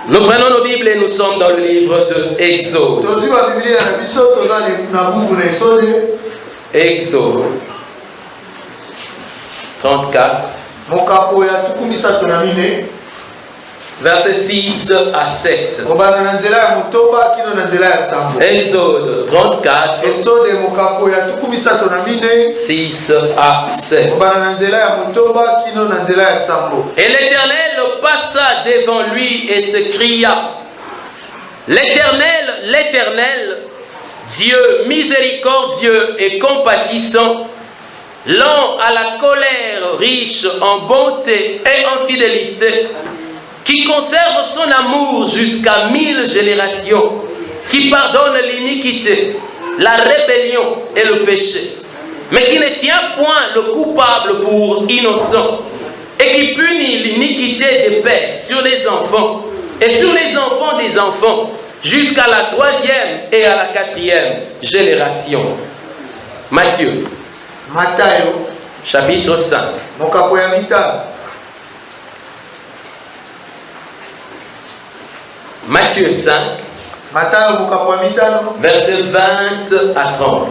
Nous prenons nos Bibles et nous sommes dans le livre de Exode. Exode 34. Versets 6 à 7. Exode 34. 6 à 7. Et l'Éternel passa devant lui et s'écria: L'Éternel, l'Éternel, Dieu miséricordieux et compatissant, lent à la colère, riche en bonté et en fidélité, qui conserve son amour jusqu'à 1000 générations, qui pardonne l'iniquité, la rébellion et le péché, mais qui ne tient point le coupable pour innocent, et qui punit l'iniquité des pères sur les enfants, et sur les enfants des enfants, jusqu'à la 3e et à la 4e génération. Matthieu, chapitre 5. Matthieu 5, verset 20 à 30.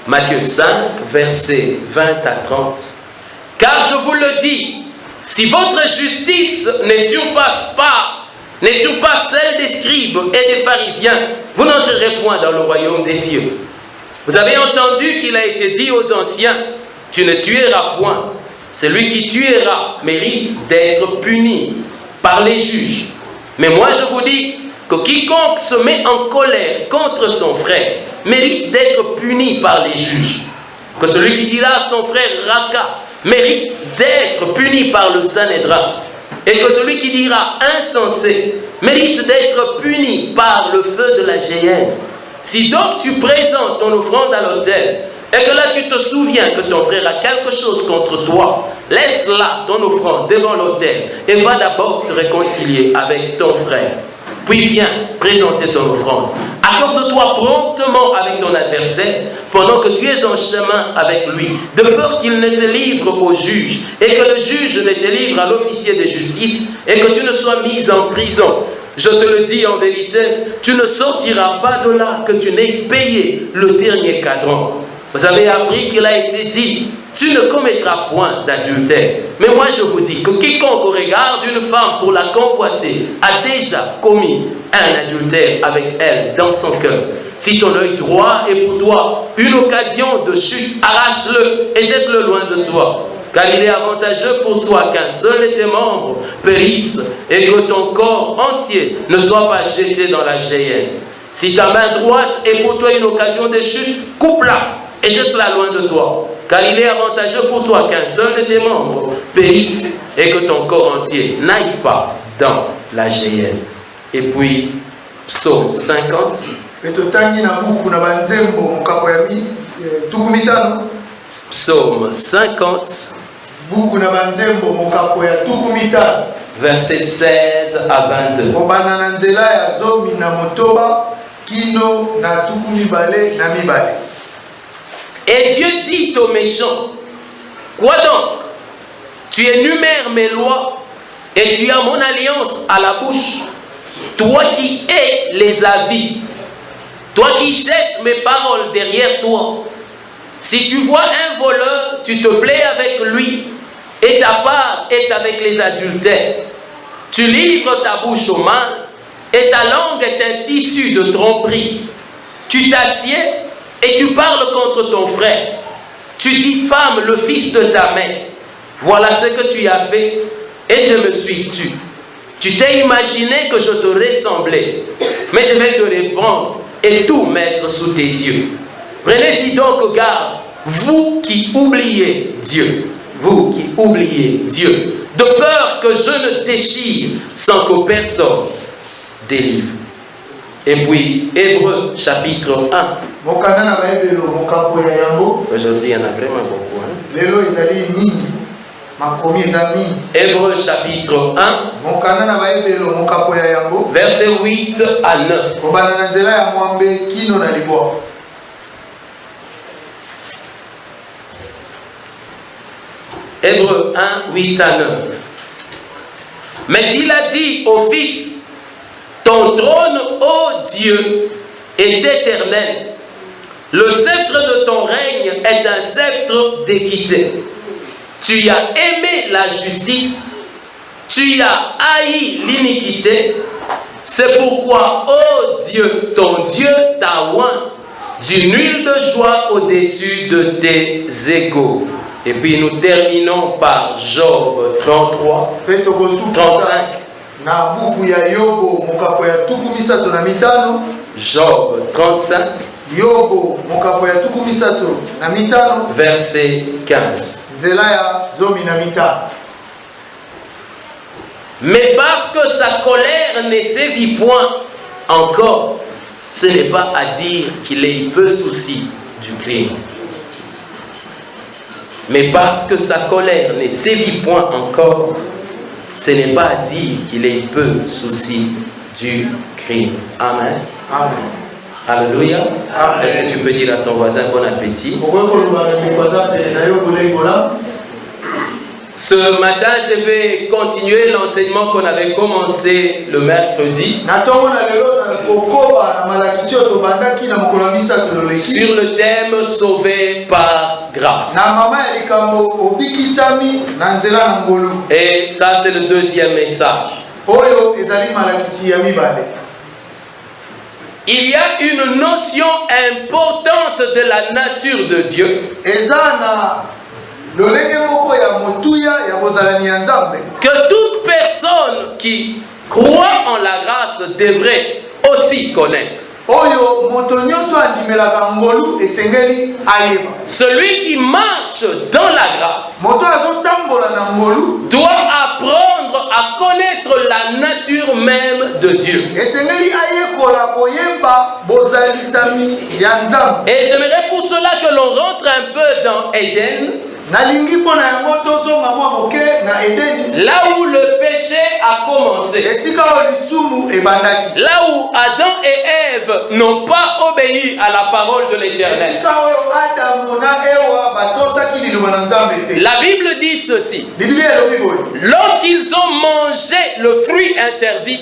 Matthieu 5, verset 20 à 30. Car je vous le dis, si votre justice ne surpasse celle des scribes et des pharisiens, vous n'entrerez point dans le royaume des cieux. Vous avez entendu qu'il a été dit aux anciens: tu ne tueras point. Celui qui tuera mérite d'être puni par les juges. Mais moi je vous dis que quiconque se met en colère contre son frère mérite d'être puni par les juges. Que celui qui dira à son frère Raka mérite d'être puni par le Sanhédrin. Et que celui qui dira insensé mérite d'être puni par le feu de la géhenne. Si donc tu présentes ton offrande à l'autel, et que là tu te souviens que ton frère a quelque chose contre toi, laisse là ton offrande devant l'autel et va d'abord te réconcilier avec ton frère. Puis viens présenter ton offrande. Accorde-toi promptement avec ton adversaire pendant que tu es en chemin avec lui, de peur qu'il ne te livre au juge et que le juge ne te livre à l'officier de justice et que tu ne sois mis en prison. Je te le dis en vérité, tu ne sortiras pas de là que tu n'aies payé le dernier cadran. Vous avez appris qu'il a été dit: tu ne commettras point d'adultère. Mais moi je vous dis que quiconque regarde une femme pour la convoiter a déjà commis un adultère avec elle dans son cœur. Si ton œil droit est pour toi une occasion de chute, arrache-le et jette-le loin de toi. Car il est avantageux pour toi qu'un seul de tes membres périsse et que ton corps entier ne soit pas jeté dans la géhenne. Si ta main droite est pour toi une occasion de chute, coupe-la et jette-la loin de toi. Car il est avantageux pour toi qu'un seul de tes membres périsse et que ton corps entier n'aille pas dans la géhenne. Et puis, psaume 50. Psaume 50. Verset 16 à 22. Et Dieu dit aux méchants: quoi donc? Tu énumères mes lois et tu as mon alliance à la bouche. Toi qui hais les avis, toi qui jettes mes paroles derrière toi. Si tu vois un voleur, tu te plais avec lui, et ta part est avec les adultères. Tu livres ta bouche au mal, et ta langue est un tissu de tromperie. Tu t'assieds et tu parles contre ton frère. Tu diffames le fils de ta mère. Voilà ce que tu as fait, et je me suis tu. Tu t'es imaginé que je te ressemblais, mais je vais te reprendre et tout mettre sous tes yeux. Prenez-y donc garde, vous qui oubliez Dieu. Vous qui oubliez Dieu, de peur que je ne déchire sans que personne délivre. Et puis, Hébreux chapitre 1. Aujourd'hui, il y en a vraiment beaucoup. Hébreux chapitre 1. Verset 8 à 9. Hébreux 1, 8 à 9. Mais il a dit au Fils, ton trône, ô Dieu, est éternel. Le sceptre de ton règne est un sceptre d'équité. Tu as aimé la justice, tu as haï l'iniquité. C'est pourquoi, ô Dieu, ton Dieu t'a oint d'une huile de joie au-dessus de tes égaux. Et puis nous terminons par Job 33, 35. Job 35, verset 15. Mais parce que sa colère ne sévit point encore, ce n'est pas à dire qu'il ait peu souci du crime. Mais parce que sa colère ne sévit point encore, ce n'est pas à dire qu'il ait peu souci du crime. Amen. Amen. Alléluia. Amen. Est-ce que tu peux dire à ton voisin bon appétit? Ce matin, je vais continuer l'enseignement qu'on avait commencé le mercredi sur le thème sauvé par grâce. Et ça, c'est le deuxième message. Il y a une notion importante de la nature de Dieu que toute personne qui croit en la grâce devrait aussi connaître. Celui qui marche dans la grâce doit apprendre à connaître la nature même de Dieu. Et j'aimerais pour cela que l'on rentre un peu dans Éden, là où le péché a commencé, là où Adam et Ève n'ont pas obéi à la parole de l'Éternel. La Bible dit ceci: lorsqu'ils ont mangé le fruit interdit,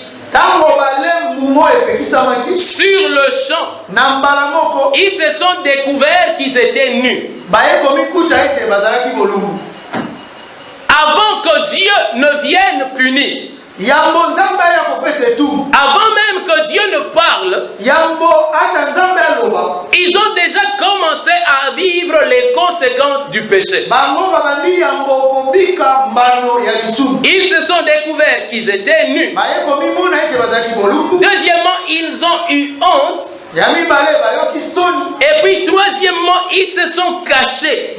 sur le champ, ils se sont découverts qu'ils étaient nus. Avant que Dieu ne vienne punir, avant même que Dieu ne parle, ils ont déjà commencé à vivre les conséquences du péché. Ils se sont découverts qu'ils étaient nus. Deuxièmement, ils ont eu honte. Et puis troisièmement, ils se sont cachés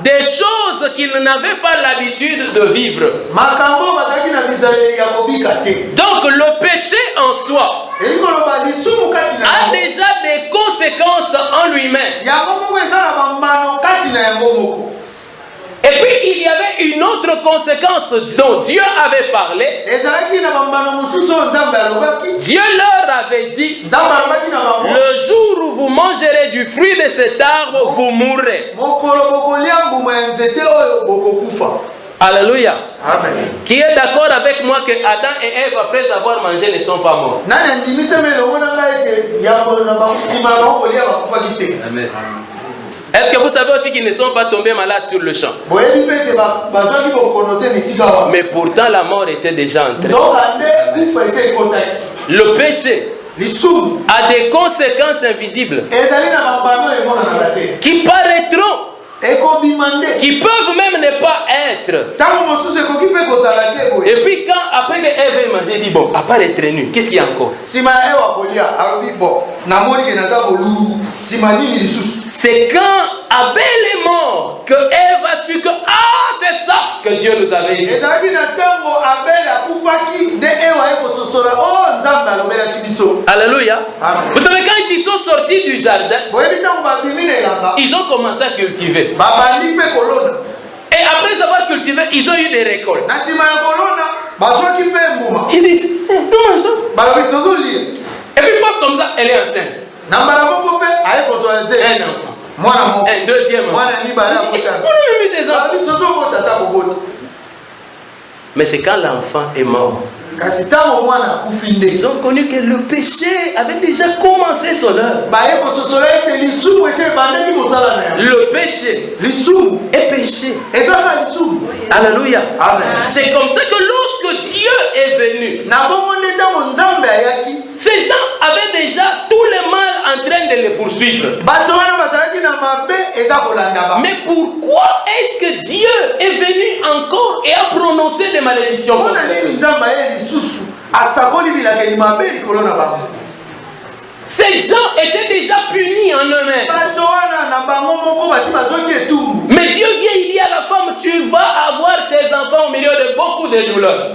des choses qu'ils n'avaient pas l'habitude de vivre. Donc le péché en soi a déjà des conséquences en lui-même. Et puis il y avait une autre conséquence dont Dieu avait parlé. Dieu leur avait dit: le jour où vous mangerez du fruit de cet arbre, vous mourrez. Alléluia. Amen. Qui est d'accord avec moi que Adam et Ève, après avoir mangé, ne sont pas morts? Amen. Est-ce que vous savez aussi qu'ils ne sont pas tombés malades sur le champ? Mais pourtant la mort était déjà entrée. Le péché a des conséquences invisibles qui paraîtront, qui peuvent même ne pas être. Et puis quand après que Ève ait mangé, il dit: bon, à part être nu, qu'est-ce qu'il y a encore? C'est quand Abel est mort que Ève a su que c'est ça que Dieu nous avait dit. Alléluia. Amen. Vous savez, quand ils sont sortis du jardin, ils ont commencé à cultiver. Et après avoir cultivé, ils ont eu des récoltes. Ils disent: nous mangeons. Et puis, comme ça, elle est enceinte. Un enfant. un deuxième enfant. Des enfants. Mais c'est quand l'enfant est mort. Ils ont connu que le péché avait déjà commencé son œuvre. Le péché est péché. Alléluia. C'est comme ça que lorsque Dieu est venu, ces gens avaient déjà tout le mal en train de les poursuivre. Mais pourquoi est-ce que Dieu est venu encore et a prononcé des malédictions? Ces gens étaient déjà punis en eux-mêmes. Mais Dieu vient, il dit à la femme, tu vas avoir tes enfants au milieu de beaucoup de douleurs.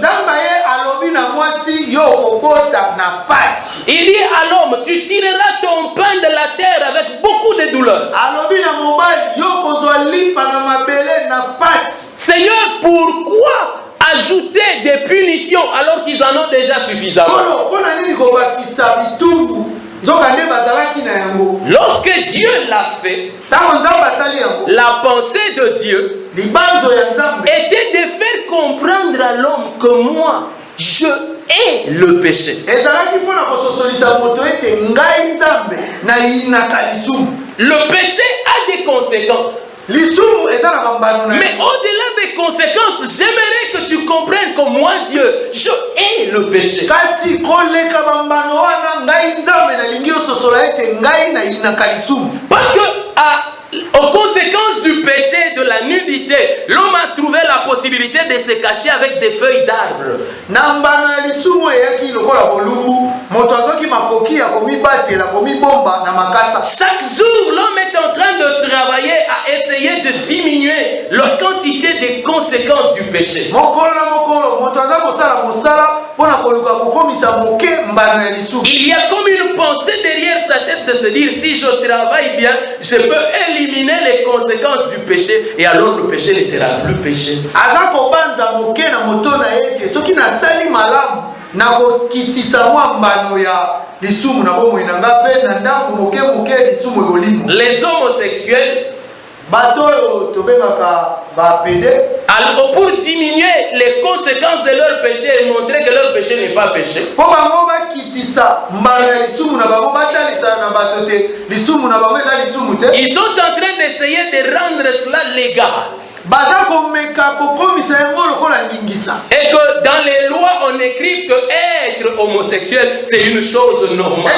Il dit à l'homme, tu tireras ton pain de la terre avec beaucoup de douleurs. Seigneur, pourquoi ajouter des punitions alors qu'ils en ont déjà suffisamment? Lorsque Dieu l'a fait, la pensée de Dieu était de faire comprendre à l'homme que moi, je hais le péché. Le péché a des conséquences. Mais au-delà des conséquences, j'aimerais que tu comprennes que moi, Dieu, je hais le péché. Parce que aux conséquences du péché de la nudité, l'homme a trouvé la possibilité de se cacher avec des feuilles d'arbre. Chaque jour, l'homme est en train de travailler à essayer de diminuer la quantité des conséquences du péché. Il y a comme une pensée derrière sa tête de se dire, si je travaille bien, je peux éliminer les conséquences du péché et alors le péché ne sera plus péché. Les homosexuels, alors pour diminuer les conséquences de leur péché et montrer que leur péché n'est pas péché, ils sont en train d'essayer de rendre cela légal. Et que dans les lois on écrive que être homosexuel c'est une chose normale.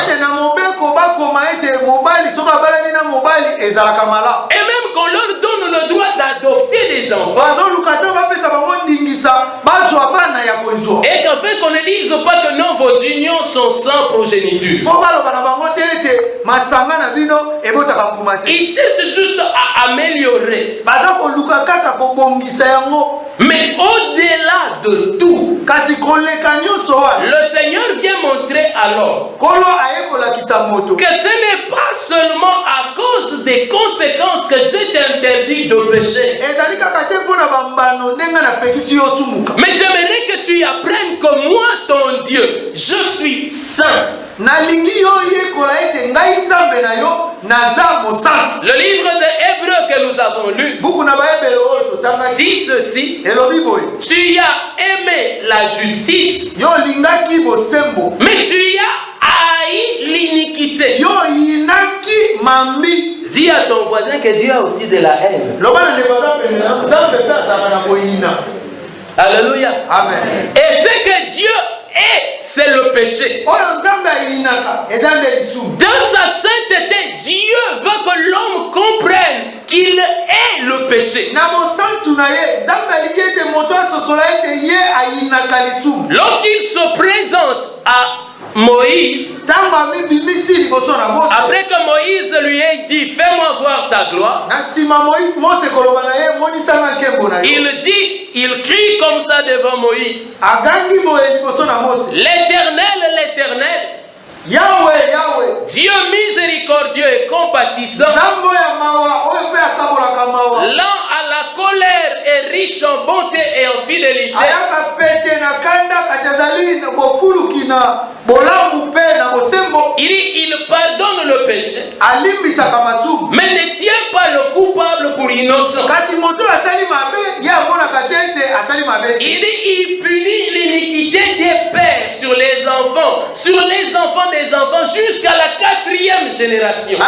Et même qu'on leur donne le droit d'adopter des enfants. Et qu'en fait qu'on ne dise pas que non, vos unions sont sans progéniture. Ils cherchent juste à améliorer. Mais au-delà de tout, le Seigneur vient montrer alors que ce n'est pas seulement à cause des conséquences que je t'interdis de pécher. Mais j'aimerais que tu apprennes que moi, ton Dieu, je suis saint. Le livre de Hébreux que nous avons lu dit ceci: tu as aimé la justice, mais tu as haï l'iniquité. Dis à ton voisin que Dieu a aussi de la haine. Alléluia. Amen. Et ce que Dieu est, c'est le péché. Dans sa sainteté, Dieu veut que l'homme comprenne qu'il est le péché. Lorsqu'il se présente à Moïse, après que Moïse lui ait dit fais-moi voir ta gloire, il crie comme ça devant Moïse: l'Éternel, l'Éternel, Yahweh, Dieu miséricordieux et compatissant, lent à la colère et riche en bonté et en fidélité, il pardonne le péché, mais ne tient pas le coupable pour innocent. Il dit, il punit l'iniquité des pères sur les enfants des enfants, jusqu'à la 4e génération.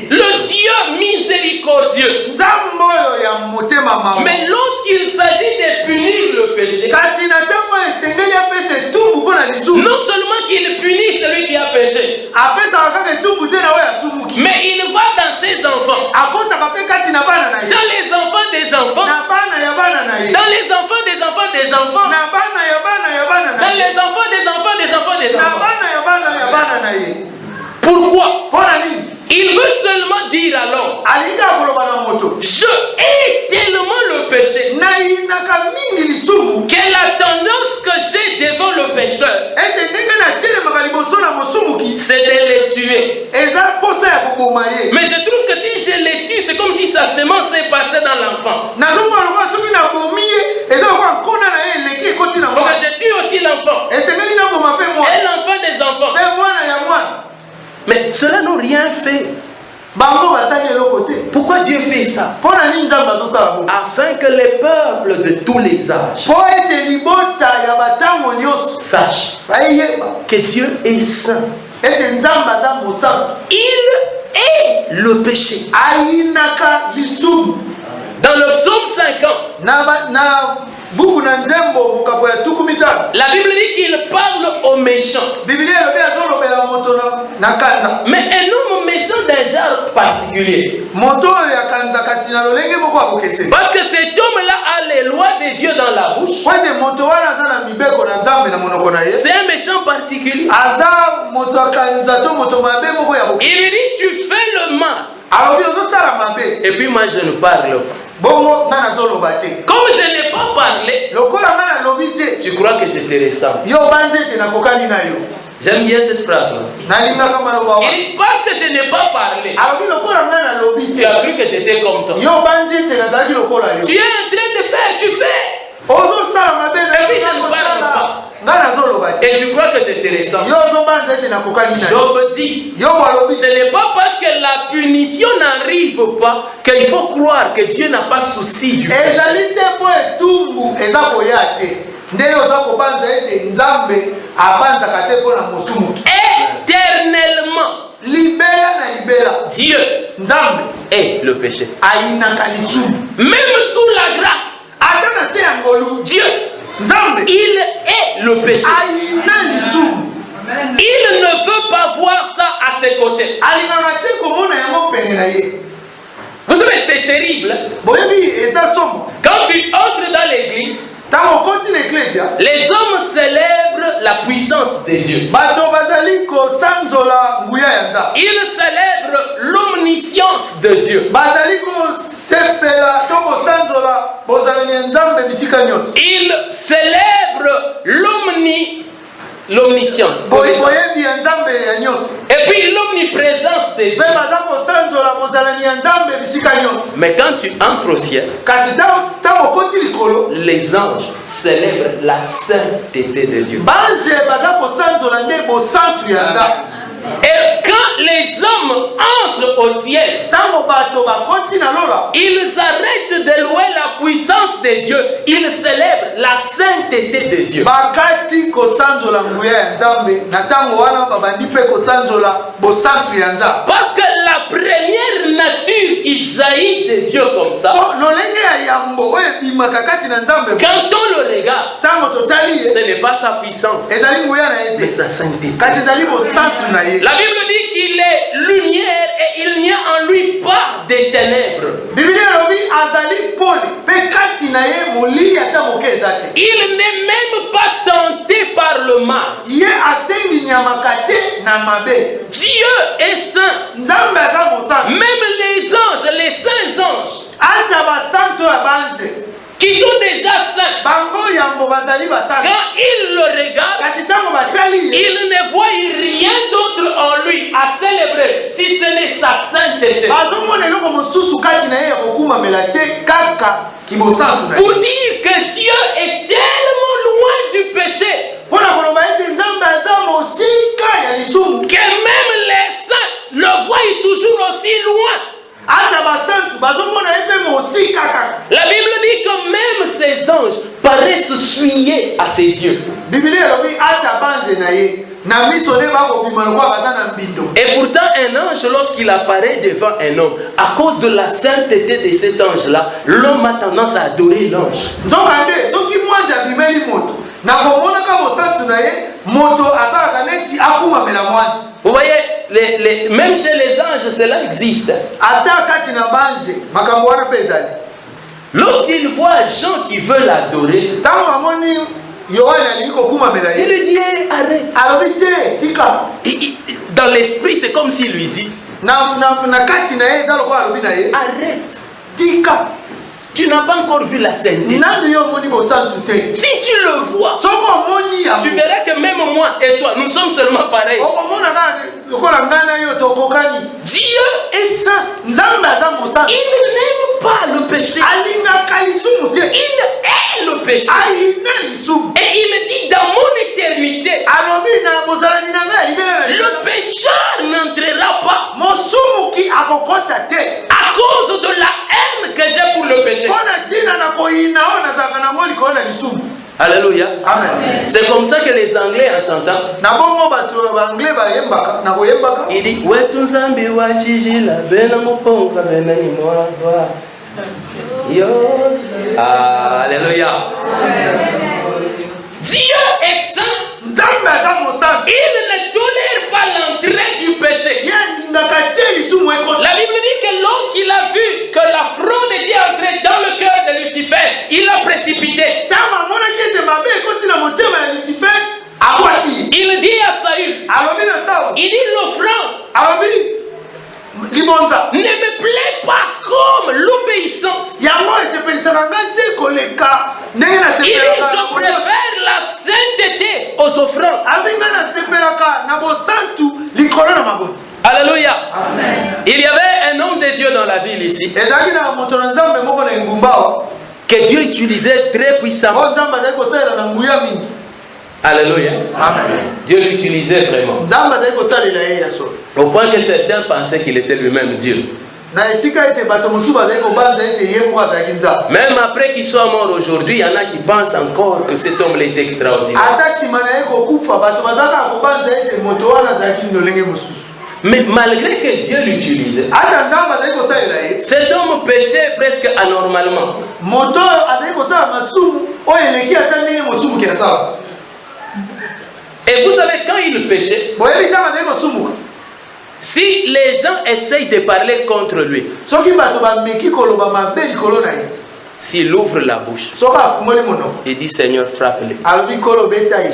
Le Dieu miséricordieux. Mais lorsqu'il s'agit de punir le péché, non seulement qu'il punit celui qui a péché, mais il va dans ses enfants, dans les enfants des enfants, dans les enfants des enfants des enfants, dans les enfants des enfants des enfants des enfants. Pourquoi? Il veut seulement dire à l'homme, je hais tellement le péché que la tendance que j'ai devant le pécheur, c'est de le tuer. Mais je trouve que si je le tue, c'est comme si sa semence est passée dans l'enfant. Donc je tue aussi l'enfant. Et l'enfant des enfants. Mais cela n'a rien fait. Pourquoi Dieu fait ça? Afin que les peuples de tous les âges sachent que Dieu est saint. Il est le péché. Dans le psaume 50, la Bible dit qu'il parle aux méchants. Mais un homme méchant d'un genre particulier. Parce que cet homme-là a les lois de Dieu dans la bouche. C'est un méchant particulier. Il dit, tu fais le mal. Et puis moi je ne parle pas. Comme je n'ai pas parlé, tu crois que je te ressemble. J'aime bien cette phrase-là. Il dit, parce que je n'ai pas parlé, tu as cru que j'étais comme toi. Tu es en train de faire, tu fais. Et puis je ne parle pas. Et tu crois que je te ressemble. Job dit, ce n'est pas parce que la punition n'arrive pas qu'il faut croire que Dieu n'a pas souci du péché. Éternellement, Dieu est le péché. Même sous la grâce, Dieu, il est le péché. Il ne veut pas voir ça à ses côtés. Vous savez, c'est terrible. Quand tu entres dans l'église, les hommes célèbrent la puissance de Dieu. Ils célèbrent l'omniscience de Dieu. Ils célèbrent l'omniscience. Et puis l'omniprésence de Dieu. Mais quand tu entres au ciel, les anges célèbrent la sainteté de Dieu. Et quand les hommes entrent au ciel, ils arrêtent de louer la puissance de Dieu. Ils célèbrent la sainteté de Dieu. Parce que la première nature qui jaillit de Dieu comme ça, quand on le regarde, ce n'est pas sa puissance, mais sa sainteté. La Bible dit qu'il est lumière et il n'y a en lui pas de ténèbres. Il n'est même pas tenté par le mal. Dieu est saint. Même les anges, les saints anges, qui sont déjà saints, quand ils le regardent, ils ne voient rien d'autre en lui à célébrer si ce n'est sa sainteté. Pour dire que Dieu est tellement loin du péché que même les saints le voient toujours aussi loin. La Bible dit que même ces anges paraissent souillés à ses yeux. Et pourtant un ange, lorsqu'il apparaît devant un homme, à cause de la sainteté de cet ange-là, l'homme a tendance à adorer l'ange. Vous voyez, même chez les anges, cela existe. Lorsqu'il voit Jean qui veut l'adorer, il lui dit arrête. Dans l'esprit, c'est comme s'il lui dit arrête. Tu n'as pas encore vu la sainteté. Si tu le vois, tu verras que même moi et toi, nous sommes seulement pareils. Dieu est saint. Il n'aime pas le péché. Il est le péché. Et il dit dans mon éternité, le pécheur n'entrera pas à cause de la haine que j'ai pour le péché. Alléluia. Amen. C'est comme ça que les Anglais en chantant, il dit Alléluia. Dieu est saint. Il ne tolère pas l'entrée du péché. La Bible dit que lorsqu'il a vu que la fraude était entrée dans le cœur de Lucifer, il l'a précipité. Il dit à Saül, il dit l'offrande ne me plaît pas comme l'obéissance. Il dit je préfère la sainteté aux offrandes. Alléluia. Amen. Il y avait un homme de Dieu dans la ville ici que Dieu utilisait très puissamment. Alléluia. Amen. Dieu l'utilisait vraiment. Au point que certains pensaient qu'il était lui-même Dieu. Même après qu'il soit mort aujourd'hui, il y en a qui pensent encore que cet homme est extraordinaire. Mais malgré que Dieu l'utilisait, cet homme péchait presque anormalement. Et vous savez, quand il péchait, si les gens essayent de parler contre lui, s'il ouvre la bouche, il dit Seigneur, frappe-les.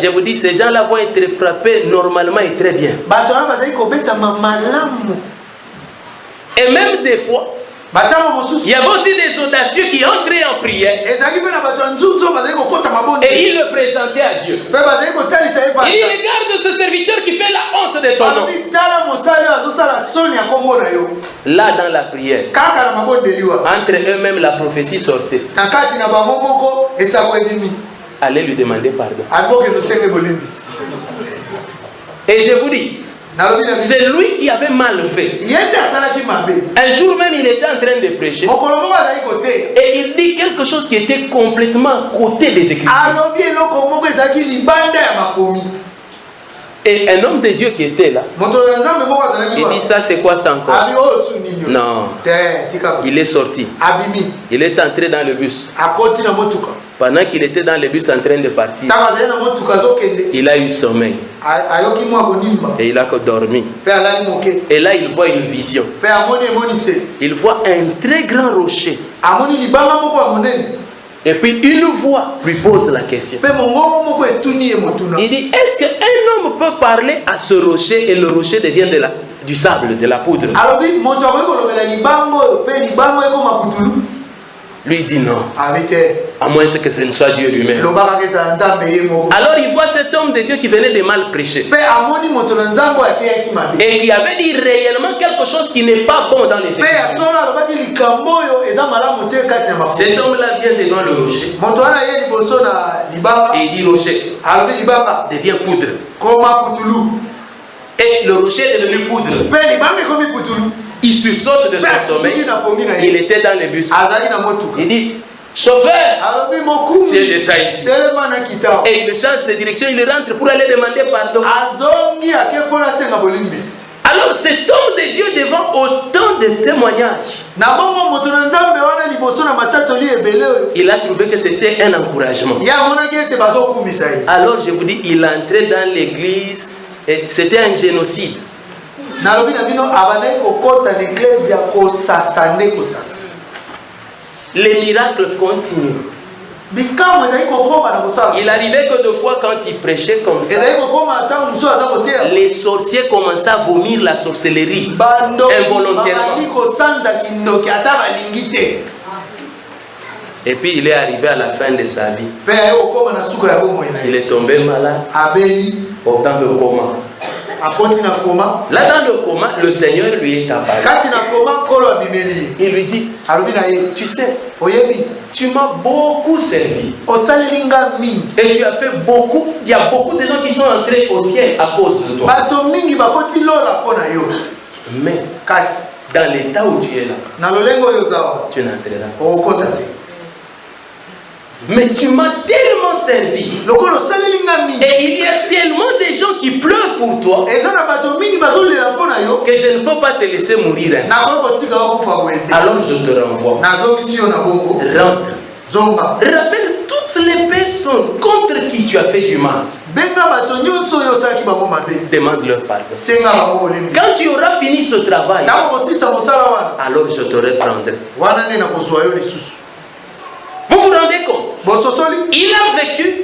Je vous dis, ces gens-là vont être frappés normalement et très bien. Et même des fois, il y avait aussi des audacieux qui entraient en prière et ils le présentaient à Dieu. Il dit regarde ce serviteur qui fait la honte de ton nom. Là dans la prière, entre eux-mêmes la prophétie sortait. Allez lui demander pardon. Et je vous dis, c'est lui qui avait mal fait. Un jour même, il était en train de prêcher et il dit quelque chose qui était complètement à côté des Écritures. Et un homme de Dieu qui était là, il dit ça c'est quoi ça encore? Non, il est sorti. Il est entré dans le bus. Pendant qu'il était dans le bus en train de partir, il a eu sommeil. Et il a dormi. Et là il voit une vision. Il voit un très grand rocher. Et puis une voix lui pose la question. Il dit, est-ce qu'un homme peut parler à ce rocher et le rocher devient du sable, de la poudre? Lui dit non. À moins que ce ne soit Dieu lui-même. Alors il voit cet homme de Dieu qui venait de mal prêcher. Et qui avait dit réellement quelque chose qui n'est pas bon dans les Écritures. Cet homme-là vient devant le rocher. Et il dit rocher, devient poudre. Et le rocher est devenu poudre. Il sursaute de son sommeil. Il était dans le bus. Il dit, chauffeur, j'ai des ça ici. Et il change de direction, il rentre pour aller demander pardon. Alors cet homme de Dieu devant autant de témoignages, il a trouvé que c'était un encouragement. Alors je vous dis, il entrait dans l'église et c'était un génocide. Les miracles continuent. Il arrivait que deux fois quand il prêchait comme ça, les sorciers commençaient à vomir la sorcellerie involontairement. Et puis il est arrivé à la fin de sa vie. Il est tombé malade, au temps de coma. Là dans le coma, le Seigneur lui est apparu. Il lui dit, tu sais, tu m'as beaucoup servi. Et tu as fait beaucoup. Il y a beaucoup de gens qui sont entrés au ciel à cause de toi. Mais dans l'état où tu es là, tu n'entreras pas. Mais tu m'as tellement servi. Et il y a tellement de gens qui pleurent pour toi que je ne peux pas te laisser mourir. Alors je te renvoie. Rentre. Rappelle toutes les personnes contre qui tu as fait du mal. Demande-leur pardon. Quand tu auras fini ce travail, alors je te reprendrai. Vous vous rendez compte? Il a vécu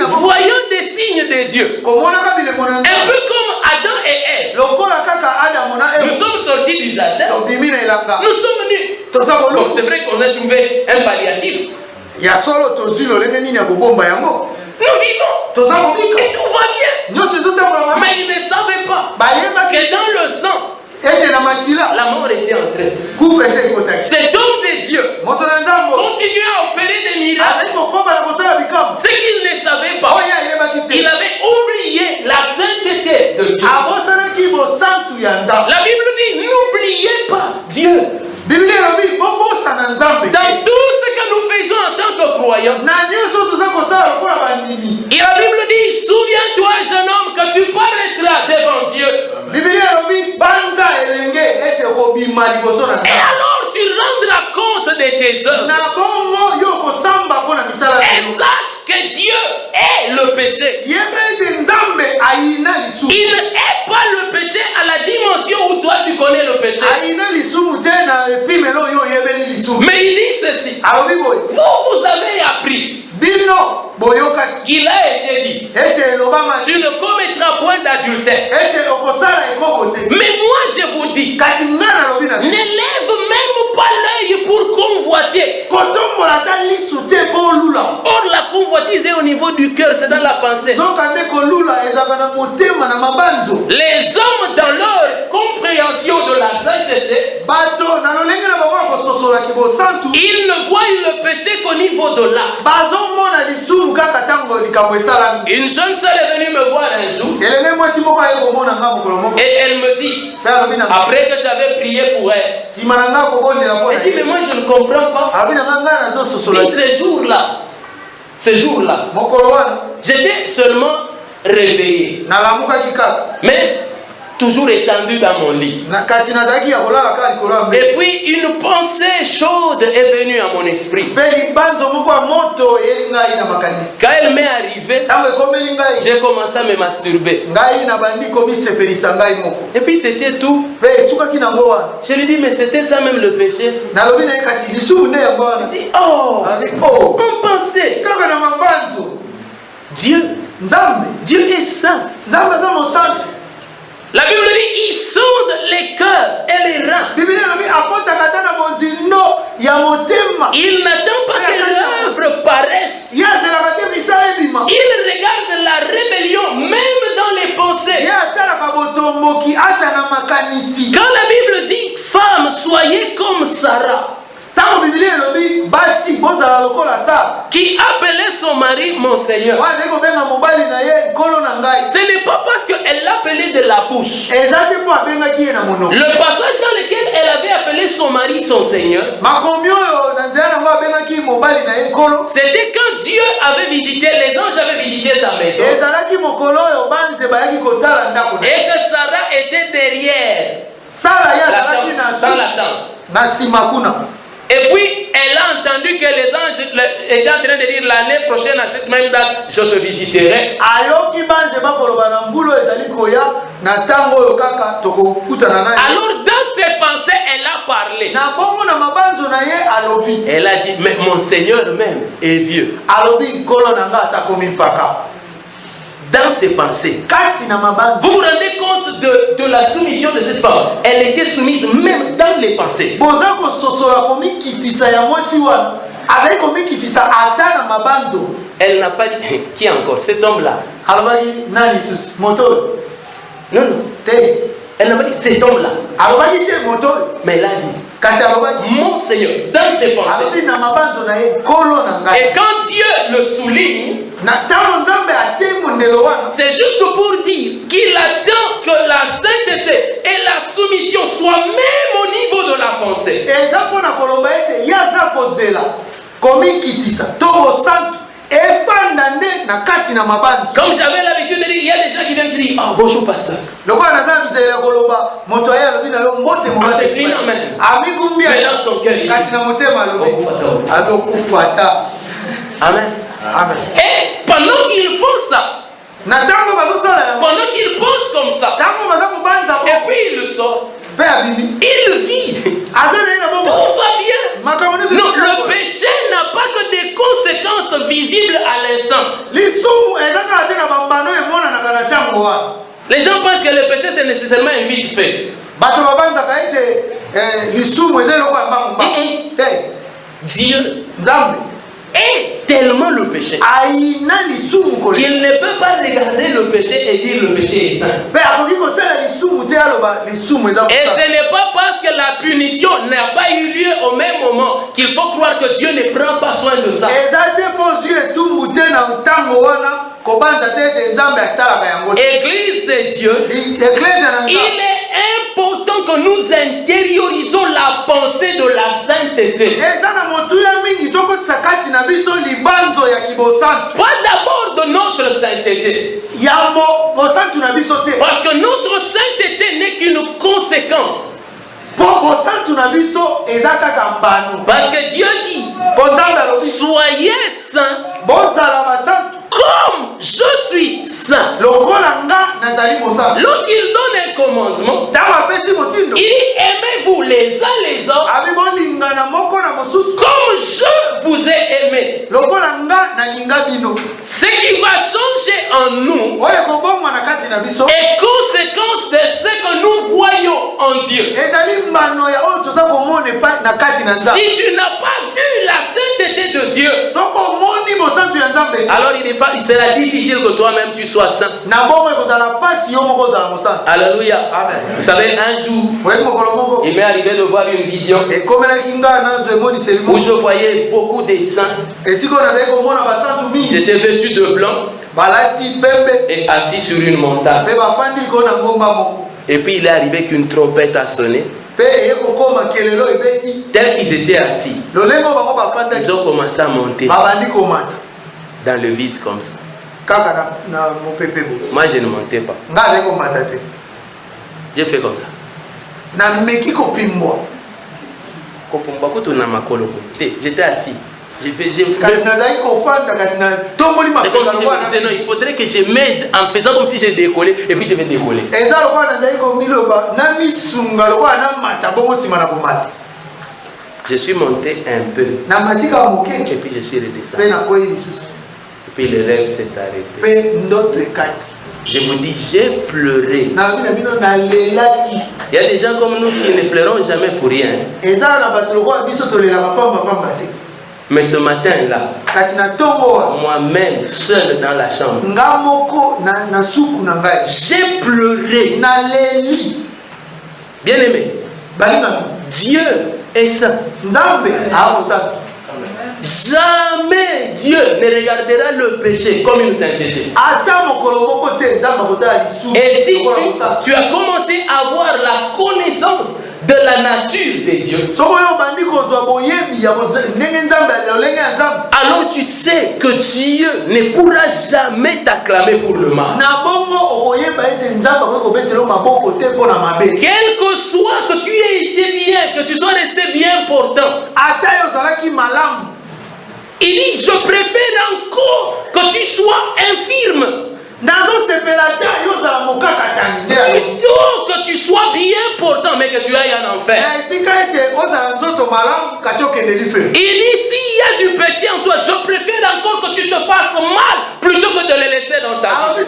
voyant des signes de Dieu. Un peu comme Adam et Ève. Nous sommes sortis du jardin. Nous sommes venus. Bon, c'est vrai qu'on a trouvé un palliatif. Nous vivons. Et tout va bien. Mais ils ne savaient pas que dans le sang, la mort était entrée. Cet homme de Dieu continuait à opérer des miracles. Ce qu'il ne savait pas, il avait oublié la sainteté de Dieu. La Bible dit, n'oubliez pas Dieu. Dans tout ce que nous faisons en tant que croyants. Et la Bible dit, souviens-toi jeune homme que tu paraîtras devant Dieu. Et alors tu rendras compte de tes œuvres. Et sache que Dieu est le péché. Il n'est pas le péché à la dimension où toi tu connais le péché. Mais il dit ceci. Vous avez appris qu'il a été dit, tu ne commettras point d'adultère. Mais moi je vous dis, n'élève même pas l'œil pour convoiter. Or la convoitise est au niveau du cœur, c'est dans la pensée. Les hommes dans leur compréhension de la sainteté, ils ne voient le péché qu'au niveau de l'âme. Une jeune sœur est venue me voir un jour et elle me dit, après que j'avais prié pour elle, elle dit, mais moi je ne comprends pas. Et ce jour-là, j'étais seulement réveillé, mais toujours étendu dans mon lit. Et puis une pensée chaude est venue à mon esprit. Quand elle m'est arrivée, j'ai commencé à me masturber. Et puis c'était tout. Je lui dis, mais c'était ça même le péché. Il dit, oh, on pensait. Dieu est saint. La Bible dit, il sonde les cœurs et les reins. Il n'attend pas que l'œuvre paraisse. Il regarde la rébellion même dans les pensées. Quand la Bible dit, femmes, soyez comme Sarah, qui appelait son mari mon Seigneur. Ce n'est pas parce qu'elle l'appelait de la bouche. Le passage dans lequel elle avait appelé son mari son Seigneur, c'était quand Dieu avait visité, les anges avaient visité sa maison, et que Sarah était derrière dans la tente. Et puis, elle a entendu que les anges étaient en train de dire l'année prochaine à cette même date, je te visiterai. Alors, dans ses pensées, elle a parlé. Elle a dit, mais mon Seigneur même est vieux. Dans ses pensées, vous vous rendez compte de la soumission de cette femme? Elle était soumise même dans les pensées. Elle n'a pas dit, qui encore? Cet homme-là. Non, non. Elle n'a pas dit cet homme-là. Mais elle a dit, mon Seigneur, dans ses pensées. Et quand Dieu le souligne, c'est juste pour dire qu'il attend que la sainteté et la soumission soient même au niveau de la pensée. Comme j'avais l'habitude de dire, il y a des gens qui viennent dire, oh, bonjour pasteur. En s'inclinant même. Mais dans son cœur, il dit, Amen. Amen. Et pendant qu'ils font ça, pendant qu'ils posent comme ça, et puis il le sort, il vit, tout va bien. Non, le péché n'a pas que des conséquences visibles à l'instant. Les gens pensent que le péché c'est nécessairement un vite fait. Dieu est tellement le péché qu'il ne peut pas regarder le péché et dire le péché est saint. Et ce n'est pas parce que la punition n'a pas eu lieu au même moment qu'il faut croire que Dieu ne prend pas soin de ça. Église de Dieu, il est important que nous intériorisons la pensée de la sainteté. Pas d'abord de notre sainteté. Parce que notre sainteté n'est qu'une conséquence. Parce que Dieu dit, soyez saints comme je suis saint. Lorsqu'il donne un commandement, il dit, aimez-vous les uns les autres comme je vous ai aimé. Ce qui va changer en nous est conséquence de ce que nous voyons en Dieu. Si tu n'as pas vu la sainteté de Dieu, alors il sera difficile que toi-même tu sois saint. Alléluia. Amen. Vous savez, un jour, il m'est arrivé de voir une vision où je voyais beaucoup de saints. Ils étaient vêtus de blanc et assis sur une montagne. Et puis il est arrivé qu'une trompette a sonné. Tels qu'ils étaient assis, ils ont commencé à monter dans le vide comme ça. Moi je ne montais pas. J'ai fait comme ça. J'étais assis. C'est comme si je disais non, il faudrait que je m'aide en faisant comme si j'ai décollé et puis je vais décoller. Je suis monté un peu et puis je suis redescendu. Et puis le rêve s'est arrêté. Je vous dis, j'ai pleuré. Il y a des gens comme nous qui ne pleurons jamais pour rien. Mais ce matin-là, moi-même, seul dans la chambre, j'ai pleuré. Bien aimé, Dieu est saint. Jamais Dieu ne regardera le péché comme une sainteté. Et si tu as commencé à avoir la connaissance de la nature de Dieu, alors tu sais que Dieu ne pourra jamais t'acclamer pour le mal. Quel que soit que tu aies été bien, que tu sois resté bien portant, il dit, je préfère encore que tu sois infirme plutôt que tu sois bien portant mais que tu ailles en enfer. Il dit, s'il y a du péché en toi, je préfère encore que tu te fasses mal plutôt que de le laisser dans ta vie.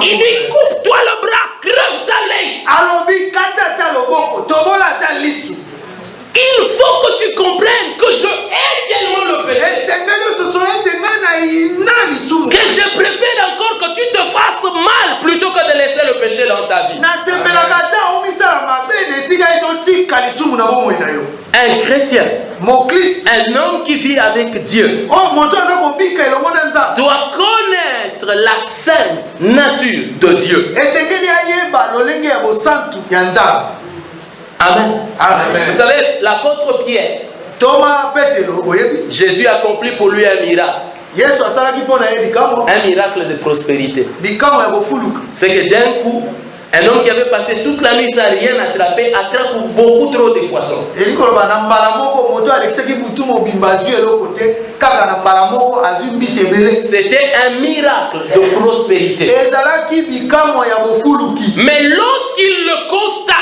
Il dit, coupe-toi le bras, crève ta l'œil. Il faut que tu comprennes que je hais tellement le péché que je préfère encore que tu te fasses mal plutôt que de laisser le péché dans ta vie. Un chrétien, un homme qui vit avec Dieu, doit connaître la sainte nature de Dieu. Amen. Amen. Vous savez, l'apôtre Pierre, Jésus a accompli pour lui un miracle. Un miracle de prospérité. C'est que d'un coup, un homme qui avait passé toute la nuit sans rien attraper, attrape beaucoup trop de poissons. C'était un miracle de prospérité. Mais lorsqu'il le constate,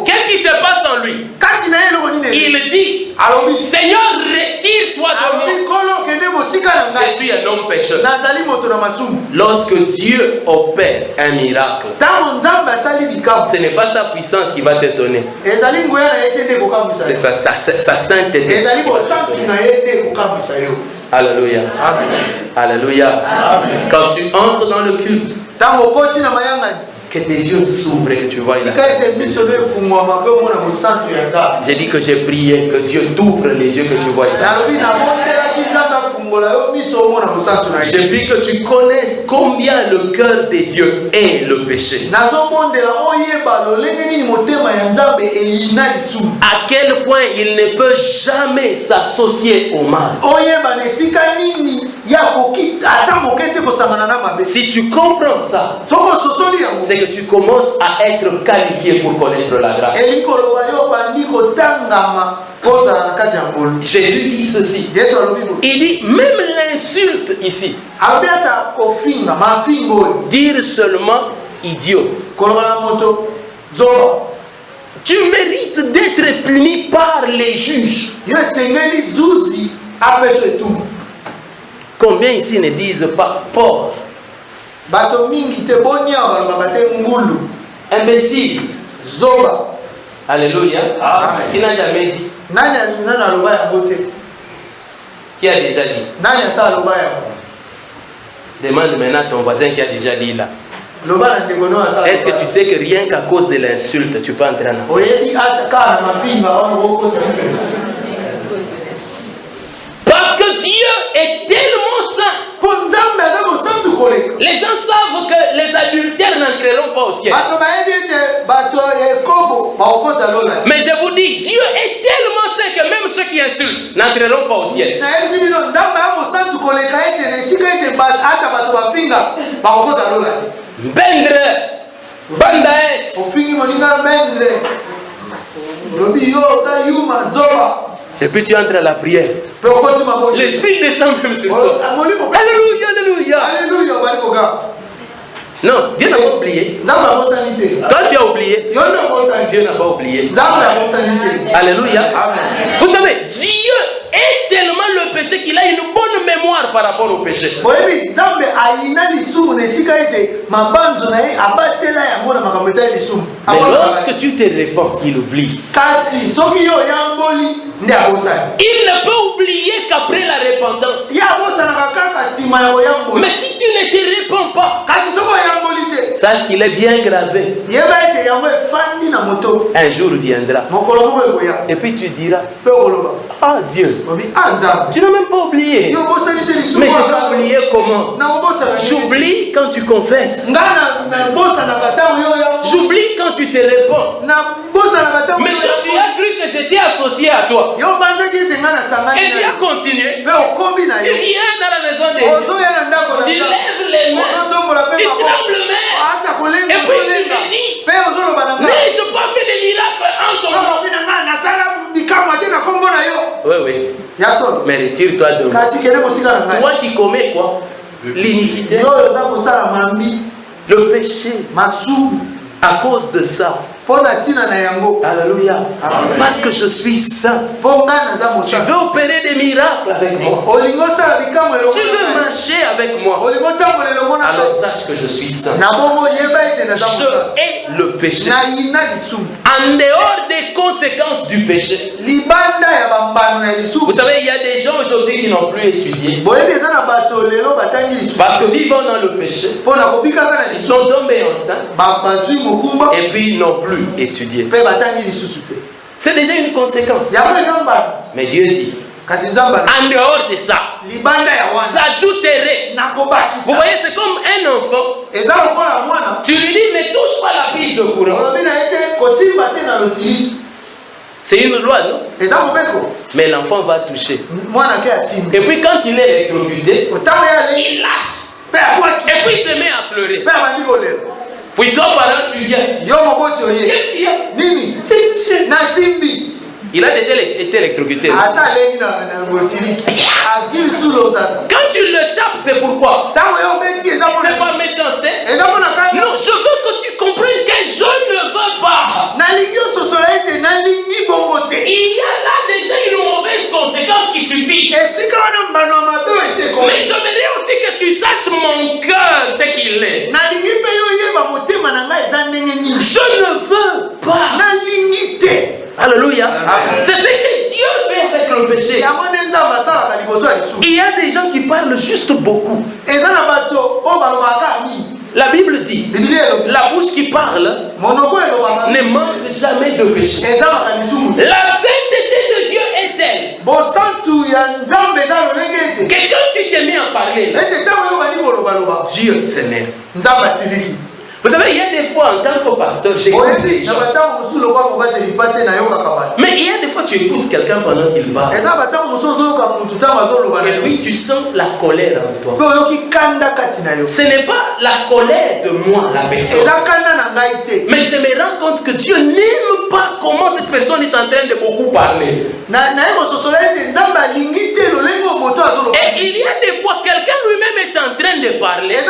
qu'est-ce qui se passe en lui? Il dit, Seigneur, retire-toi de moi. Je suis un homme pécheur. Lorsque Dieu opère un miracle, ce n'est pas sa puissance qui va t'étonner. C'est sa sainteté. Alléluia. Amen. Alléluia. Amen. Quand tu entres dans le culte, que tes yeux s'ouvrent et que tu vois. J'ai dit que j'ai prié, que Dieu t'ouvre les yeux, que tu vois ça. J'ai pris que tu connaisses combien le cœur de Dieu est le péché. À quel point il ne peut jamais s'associer au mal. Si tu comprends ça, c'est que tu commences à être qualifié pour connaître la grâce. Jésus dit ceci. Il dit, même l'insulte ici, dire seulement idiot, tu mérites d'être puni par les juges. Combien ici ne disent pas porc? Imbécile. Alléluia. Amen. Qui n'a jamais dit? Qui a déjà dit? Demande maintenant à ton voisin qui a déjà dit là. Est-ce que tu sais que rien qu'à cause de l'insulte, tu peux entrer en enfer? Parce que Dieu est tellement saint. Les gens savent que les adultères n'entreront pas au ciel. Mais je vous dis, Dieu est tellement saint que même ceux qui insultent n'entreront pas au ciel. Bendre, Bandaes. Et puis tu entres à la prière. L'Esprit descend même sur toi. Alléluia, alléluia. Non, Dieu n'a pas oublié. Quand tu as oublié, Dieu n'a pas oublié. Alléluia. Vous savez, Dieu est tellement le péché péché qu'il a une bonne mémoire par rapport au péché. Mais lorsque tu te répands, il oublie. Il ne peut oublier qu'après la repentance. Mais si tu ne te répands pas, sache qu'il est bien gravé. Un jour viendra. Et puis tu diras, ah Dieu, tu n'as même pas oublié. Mais je t'ai oublié comment? J'oublie quand tu confesses. J'oublie quand tu te réponds. Mais toi tu as cru que j'étais associé à toi. Et tu as continué. Tu viens dans la maison de Dieu. Tu lèves les mains. Tu trembles même. Et puis tu me dis, mais je n'ai pas fait des miracles en ton nom. Oui, oui. Mais retire-toi de moi. Toi qui commets quoi? L'iniquité. Le péché. À cause de ça. Alléluia. Parce que je suis saint. Tu veux opérer des miracles avec moi. Tu veux marcher avec moi. Alors sache que je suis saint. Je hais le péché. En dehors des conséquences du péché. Vous savez, il y a des gens aujourd'hui qui n'ont plus étudié. Parce que vivant dans le péché, ils sont tombés enceintes. Et puis ils n'ont plus étudié. C'est déjà une conséquence. Mais Dieu dit, en dehors de ça, j'ajouterai. Vous voyez, c'est comme un enfant. Tu lui dis, ne touche pas la prise de courant. C'est une loi, non? Mais l'enfant va toucher. Et puis quand il est électrocuté, il lâche. Et puis il se met à pleurer. Puis toi, parent, tu viens. Qu'est-ce qu'il y a? C'est touché. Il a déjà été électrocuté. Quand tu le tapes, c'est pourquoi? C'est pas méchanceté. Non, je veux que tu comprennes que je ne veux pas. Il y a là déjà une mauvaise conséquence qui suffit. Mais j'aimerais aussi que tu saches mon cœur, ce qu'il est. Je ne veux pas. Alléluia. C'est ce que Dieu fait avec le péché. Il y a des gens qui parlent juste beaucoup. La Bible dit, la bouche qui parle ne manque jamais de péché. La sainteté de Dieu est telle que quand tu te mets à parler, Dieu s'énerve. Vous savez, il y a des fois, en tant que pasteur, j'écoute les gens. Mais il y a des fois, tu écoutes quelqu'un pendant qu'il parle. Et puis, tu sens la colère en toi. Ce n'est pas la colère de moi, la personne. Mais je me rends compte que Dieu n'aime pas comment cette personne est en train de beaucoup parler. Et il y a des fois, quelqu'un lui-même est en train de parler. Et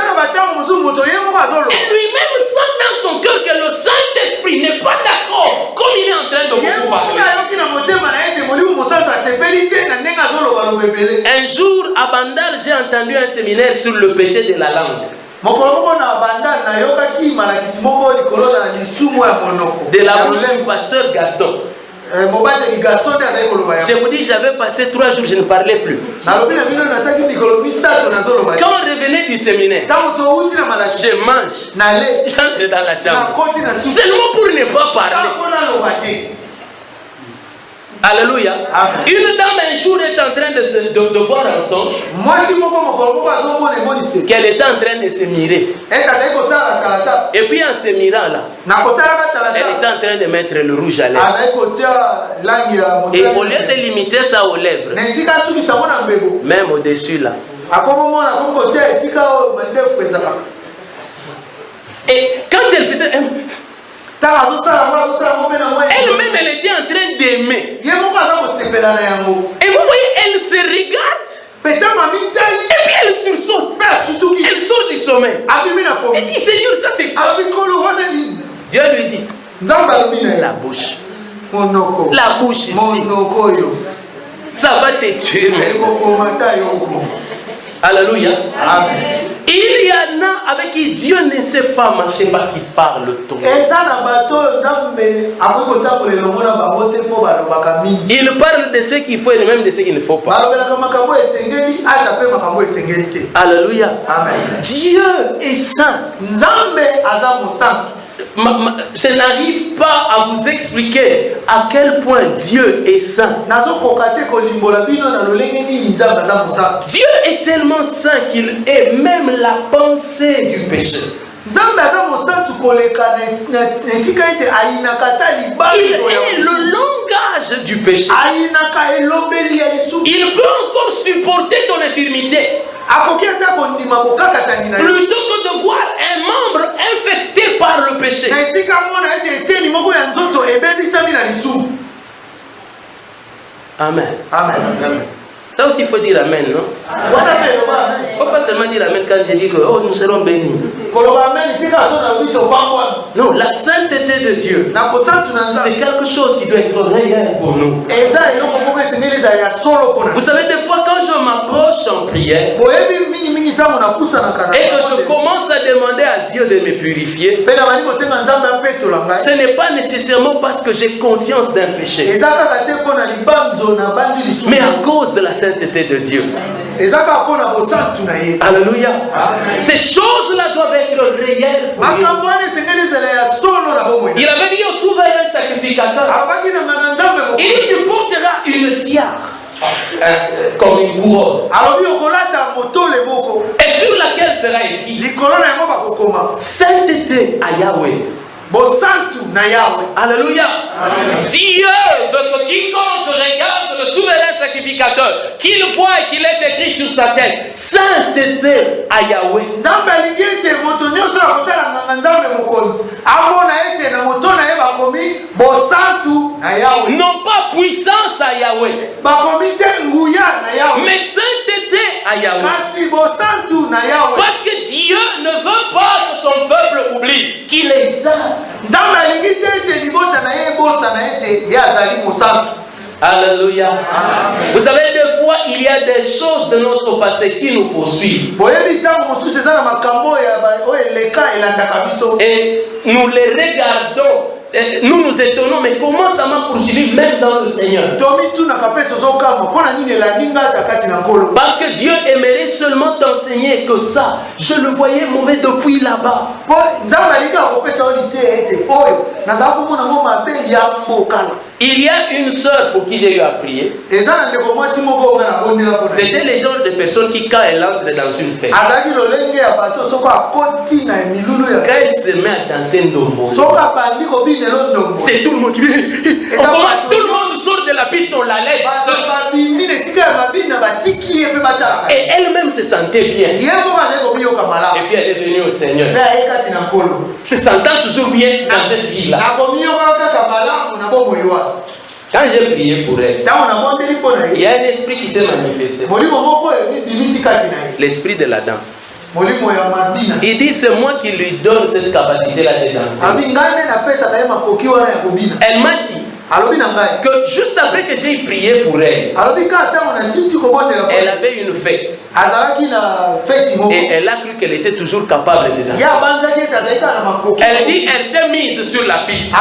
lui-même sent dans son cœur que le Saint-Esprit n'est pas d'accord comme il est en train de beaucoup parler. Un jour, à Bandal, j'ai entendu un séminaire sur le péché de la langue. De la bouche du pasteur Gaston. Je vous dis, j'avais passé 3 jours, je ne parlais plus. Quand on revenait du séminaire, je mange, j'entre dans la chambre, seulement pour ne pas parler. Alléluia. Une dame un jour est en train de voir un songe qu'elle était en train de se mirer. Et puis en se mirant là, elle était en train de mettre le rouge à lèvres. Et au lieu de limiter ça aux lèvres, même au-dessus là. Et quand elle faisait elle-même, elle était en train d'aimer. Et vous voyez, elle se regarde. Et puis elle sursaute. Elle sort du sommeil. Elle dit, Seigneur, ça c'est quoi? Dieu lui dit, la bouche. La bouche ici. Ça va te tuer même. Alléluia. Amen. Il y en a avec qui Dieu ne sait pas marcher parce qu'il parle trop. Il parle de ce qu'il faut et même de ce qu'il ne faut pas. Alléluia. Amen. Dieu est saint. Je n'arrive pas à vous expliquer à quel point Dieu est saint. Dieu est tellement saint qu'il est même la pensée du péché. Il est le langage du péché. Il peut encore supporter ton infirmité. Plutôt que de voir un membre infecté par le péché. Amen. Amen. Ça aussi, il faut dire Amen, non? Il ne faut pas seulement dire Amen quand je dis que oh, nous serons bénis. Non, la sainteté de Dieu, c'est quelque chose qui doit être réel pour nous. Vous savez, des fois, quand je m'approche en prière et que je commence à demander à Dieu de me purifier, ce n'est pas nécessairement parce que j'ai conscience d'un péché, mais à cause de la sainteté de Dieu. Alléluia. Ces choses-là doivent être réelles pour nous. Il avait dit au souverain sacrificateur, il lui portera une tiare comme une couronne, et sur laquelle sera écrit sainteté à Yahweh. Alléluia. Dieu veut que quiconque regarde le souverain sacrificateur, qu'il voit et qu'il est écrit sur sa tête sainteté à Yahweh. Non pas puissance à Yahweh, mais sainteté à Yahweh. Parce que Dieu ne veut pas que son peuple oublie qu'il est saint. Alléluia. Amen. Vous savez, des fois, il y a des choses de notre passé qui nous poursuivent. Et nous les regardons. Nous nous étonnons, mais comment ça m'a poursuivi même dans le Seigneur? Parce que Dieu aimerait seulement t'enseigner que ça, je le voyais mauvais depuis là-bas. Il y a une sœur pour qui j'ai eu à prier. C'était le genre de personne qui, quand elle entre dans une fête, quand elle se met à danser ndombo, c'est tout le monde qui tout le monde sort de la piste, on la laisse. Et elle-même se sentait bien. Et puis elle est venue au Seigneur, se sentant toujours bien dans cette vie-là. Quand j'ai prié pour elle, il y a un esprit qui s'est manifesté. L'esprit de la danse. Il dit c'est moi qui lui donne cette capacité-là de danser. Elle m'a dit que juste après que j'ai prié pour elle, elle avait une fête. Et elle a cru qu'elle était toujours capable de danser. Elle dit elle s'est mise sur la piste.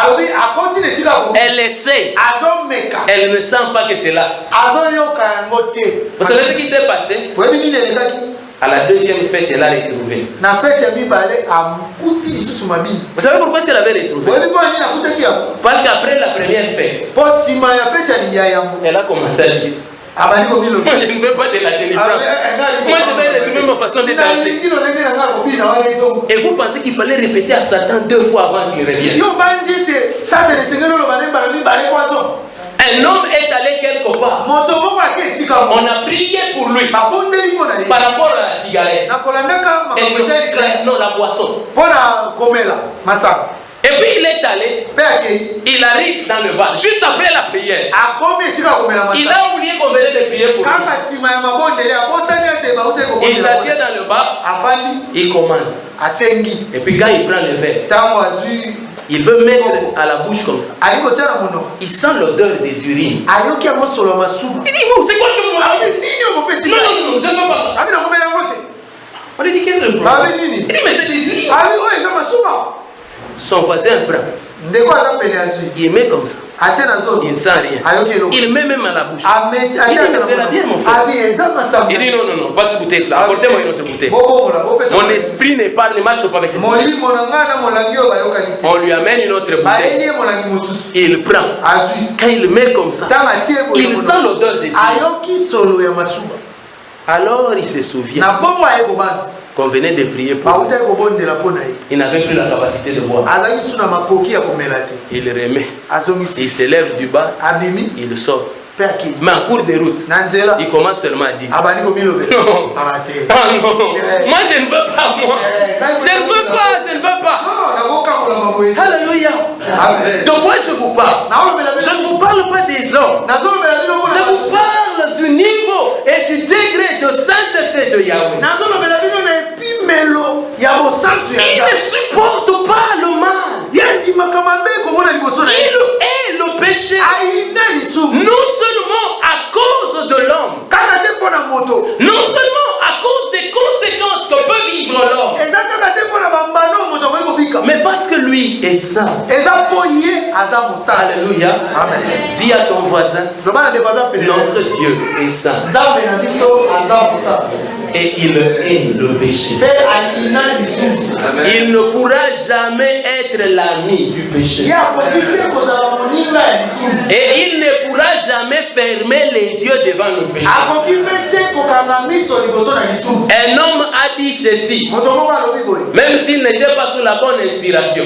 Elle essaie. Elle ne sent pas que c'est là. Vous savez ce qui s'est passé? À la deuxième fête, elle a retrouvé. Vous savez pourquoi est-ce qu'elle avait retrouvé? Parce qu'après la première fête, elle a commencé à dire moi je ne veux pas de la délivrance. Moi je vais retrouver ma façon de danser. Et vous pensez qu'il fallait répéter à Satan 2 fois avant qu'il revienne? Un homme est allé quelque part. On a prié pour lui par rapport à la cigarette. Non, la boisson. Et puis il est allé, il arrive dans le bar, juste après la prière. Il a oublié qu'on venait de prier pour lui. Il s'assied dans le bar, il commande. Et puis quand il prend le verre, Il veut mettre à la bouche comme ça. Il sent l'odeur des urines. Il dit, vous, c'est quoi ce que vous avez? Non, je ne veux pas ça. On lui dit, qu'est-ce que le problème? Il dit, mais c'est des urines. Son voisin prend. Il met comme ça. Il ne sent rien. Il met même à la bouche. Il dit, mais c'est la bière, mon frère. Il dit, non, pas cette bouteille là. Apportez-moi une autre bouteille. Mon esprit ne marche pas avec cette bouteille. On lui amène une autre bouteille. Il prend. Quand il met comme ça, il sent l'odeur des urines. Alors il se souvient qu'on venait de prier pour lui. Il n'avait plus la capacité de boire. Il remet. Il se lève du bas. Il sort. Mais en cours de route, il commence seulement à dire, non, ah non, moi je ne veux pas, moi. Je ne veux pas. Alléluia. Donc moi je vous parle. Je ne vous parle pas des hommes. Je vous parle du niveau et du degré de sainteté de Yahweh. Il ne supporte pas le mal. Il est le péché. Non seulement à cause de l'homme, non seulement à cause des conséquences que peut vivre l'homme, mais parce que lui est saint. Alléluia. Amen. Dis à ton voisin, notre Dieu est saint. Et il aime le péché. Il ne pourra jamais être l'ami du péché. Et il ne pourra jamais fermer les yeux devant le péché. Un homme a dit ceci, même s'il n'était pas sous la bonne inspiration.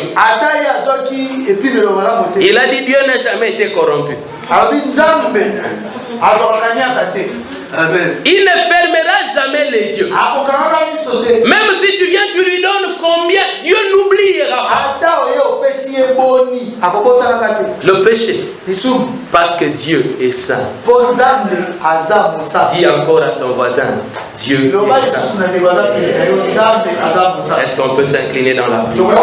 Il a dit, Dieu n'a jamais été corrompu. Il ne fermera jamais les yeux. Même si tu viens, tu lui donnes combien, Dieu n'oubliera pas. Le péché, parce que Dieu est saint. Dis encore à ton voisin, Dieu est saint. Est-ce qu'on peut s'incliner dans la prière?